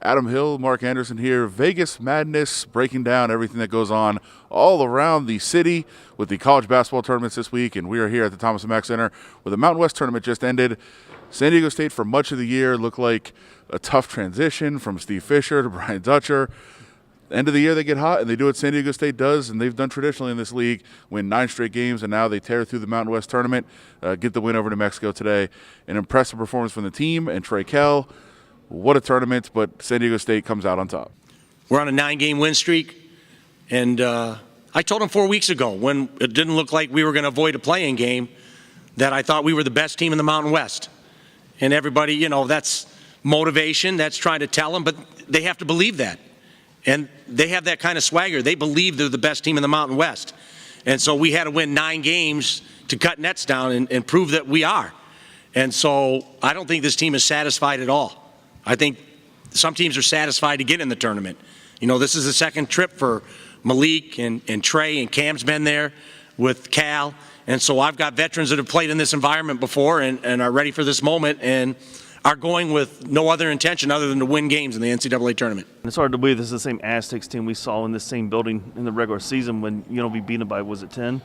Adam Hill, Mark Anderson here. Vegas Madness, breaking down everything that goes on all around the city with the college basketball tournaments this week. And we are here at the Thomas Mack Center where the Mountain West tournament just ended. San Diego State for much of the year looked like a tough transition from Steve Fisher to Brian Dutcher. End of the year they get hot, and they do what San Diego State does, and they've done traditionally in this league, win 9 straight games, and now they tear through the Mountain West tournament, get the win over New Mexico today. An impressive performance from the team and Trey Kell. What a tournament, but San Diego State comes out on top. We're on a 9-game win streak, and I told them 4 weeks ago when it didn't look like we were going to avoid a play-in game that I thought we were the best team in the Mountain West. And everybody, you know, that's motivation, that's trying to tell them, but they have to believe that. And they have that kind of swagger. They believe they're the best team in the Mountain West. And so we had to win 9 games to cut nets down and prove that we are. And so I don't think this team is satisfied at all. I think some teams are satisfied to get in the tournament. You know, this is the second trip for Malik and Trey, and Cam's been there with Cal. And so I've got veterans that have played in this environment before and are ready for this moment and are going with no other intention other than to win games in the NCAA tournament. It's hard to believe this is the same Aztecs team we saw in the same building in the regular season when, you know, we beat them by, was it 10?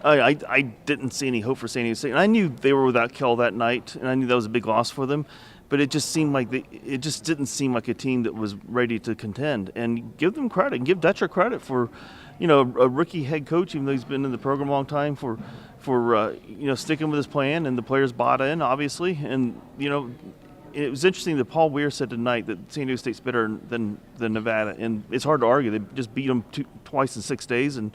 Yeah. I didn't see any hope for San Diego State. And I knew they were without Kell that night, and I knew that was a big loss for them. But it just seemed like it just didn't seem like a team that was ready to contend. And give them credit, and give Dutcher credit for, you know, a rookie head coach, even though he's been in the program a long time, for you know, sticking with his plan, and the players bought in, obviously. And, you know, it was interesting that Paul Weir said tonight that San Diego State's better than Nevada, and it's hard to argue. They just beat them twice in 6 days, and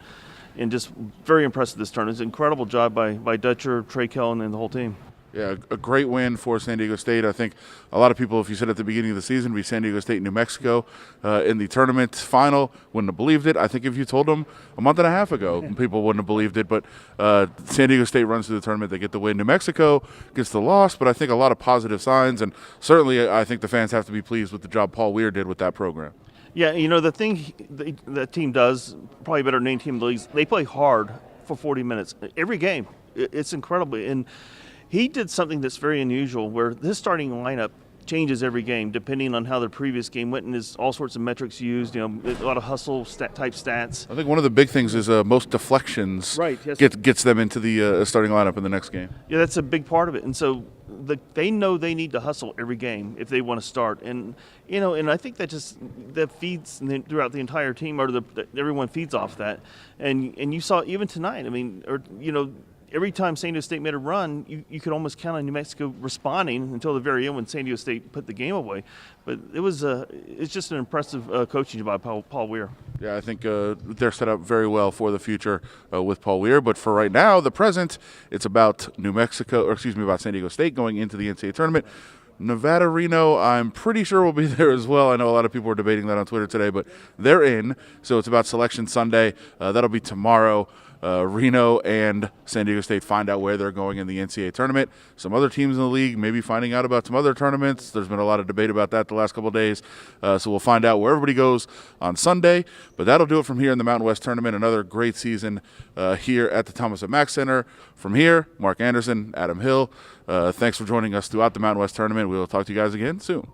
just very impressive this tournament. It's an incredible job by Dutcher, Trey Kell, and the whole team. Yeah, a great win for San Diego State. I think a lot of people, if you said at the beginning of the season, it'd be San Diego State and New Mexico in the tournament final, wouldn't have believed it. I think if you told them a month and a half ago, people wouldn't have believed it. But San Diego State runs through the tournament. They get the win. New Mexico gets the loss, but I think a lot of positive signs. And certainly I think the fans have to be pleased with the job Paul Weir did with that program. Yeah, you know, the thing that team does, probably better than any team in the league, they play hard for 40 minutes. Every game. It's incredible. And he did something that's very unusual, where his starting lineup changes every game depending on how the previous game went, and there's all sorts of metrics used. You know, a lot of hustle type stats. I think one of the big things is most deflections. Right. Yes. Gets them into the starting lineup in the next game. Yeah, that's a big part of it. And so they know they need to hustle every game if they want to start. And you know, and I think that feeds throughout the entire team, or everyone feeds off that. And you saw even tonight. I mean, or you know, every time San Diego State made a run, you could almost count on New Mexico responding until the very end when San Diego State put the game away. But it's just an impressive coaching job by Paul Weir. Yeah, I think they're set up very well for the future with Paul Weir. But for right now, the present, it's about about San Diego State going into the NCAA tournament. Nevada, Reno, I'm pretty sure will be there as well. I know a lot of people were debating that on Twitter today, but they're in. So it's about Selection Sunday. That'll be tomorrow. Reno and San Diego State find out where they're going in the NCAA tournament. Some other teams in the league maybe finding out about some other tournaments. There's been a lot of debate about that the last couple of days. So we'll find out where everybody goes on Sunday. But that'll do it from here in the Mountain West tournament. Another great season here at the Thomas Mack Center. From here, Mark Anderson, Adam Hill, thanks for joining us throughout the Mountain West tournament. We will talk to you guys again soon.